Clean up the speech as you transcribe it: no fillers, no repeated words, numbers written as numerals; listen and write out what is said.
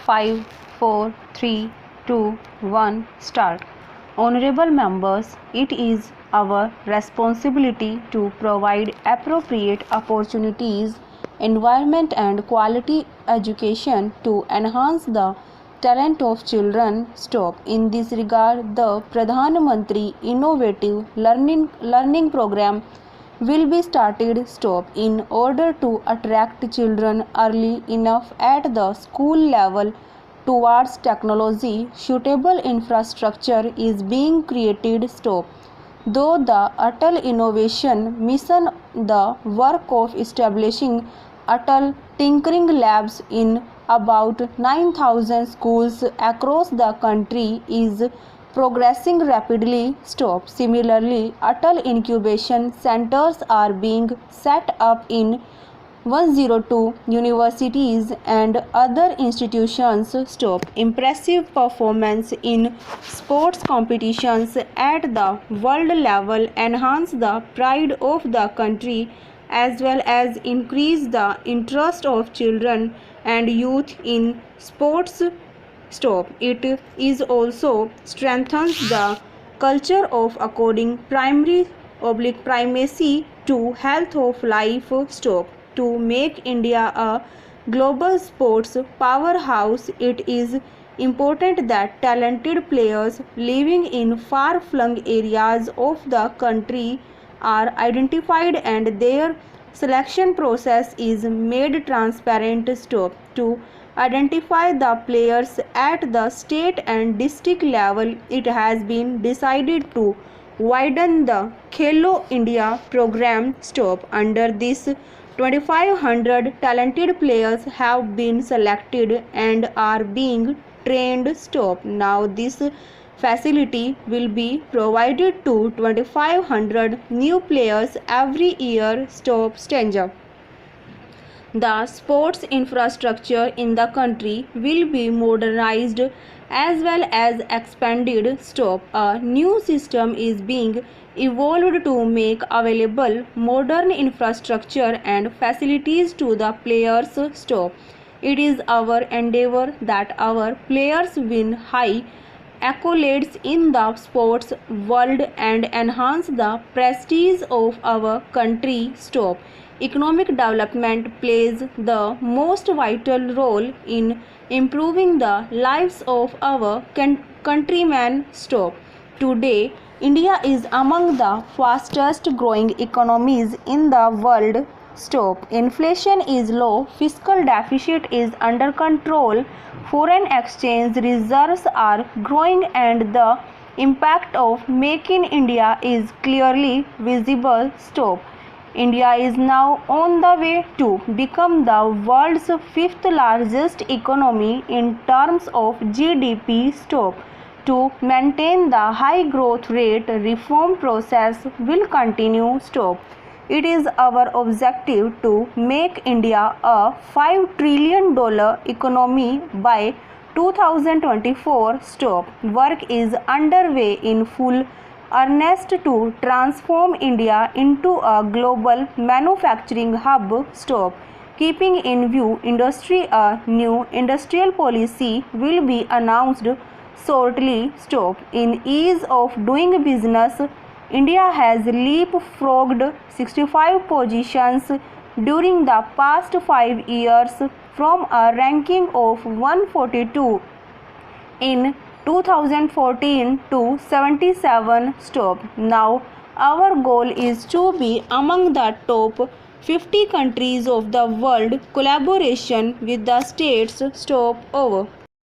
5, 4, 3, 2, 1, start. Honorable members, it is our responsibility to provide appropriate opportunities, environment and quality education to enhance the talent of children. Stop. In this regard, the Pradhan Mantri Innovative Learning Program will be started. Stop. In order to attract children early enough at the school level towards technology, suitable infrastructure is being created. Stop. Though the Atal Innovation Mission, the work of establishing Atal Tinkering Labs in about 9,000 schools across the country is progressing rapidly. Stop. Similarly, Atal incubation centers are being set up in 102 universities and other institutions. Stop. Impressive performance in sports competitions at the world level enhance the pride of the country as well as increase the interest of children and youth in sports. Stop. It is also strengthens the culture of according primacy to health of life. Stop. To make India a global sports powerhouse, it is important that talented players living in far-flung areas of the country are identified and their selection process is made transparent. Stop. To identify the players at the state and district level, it has been decided to widen the Khelo India program. Stop. Under this, 2,500 talented players have been selected and are being trained. Stop. Now this facility will be provided to 2,500 new players every year. Stop. Stanza. The sports infrastructure in the country will be modernized as well as expanded. Stop. A new system is being evolved to make available modern infrastructure and facilities to the players. Stop. It is our endeavor that our players win high accolades in the sports world and enhance the prestige of our country. Stop. Economic development plays the most vital role in improving the lives of our countrymen. Stop. Today, India is among the fastest growing economies in the world. Stop. Inflation is low, fiscal deficit is under control, foreign exchange reserves are growing and the impact of Make in India is clearly visible. Stop. India is now on the way to become the world's fifth largest economy in terms of GDP. Stop. To maintain the high growth rate, reform process will continue. Stop. It is our objective to make India a $5 trillion economy by 2024. Stop. Work is underway in full earnest to transform India into a global manufacturing hub. Stop. Keeping in view industry, a new industrial policy will be announced shortly. Stop. In ease of doing business, India has leapfrogged 65 positions during the past 5 years from a ranking of 142 in 2014 to 77. Stop. Now our goal is to be among the top 50 countries of the world. Collaboration with the states. Stop. Over.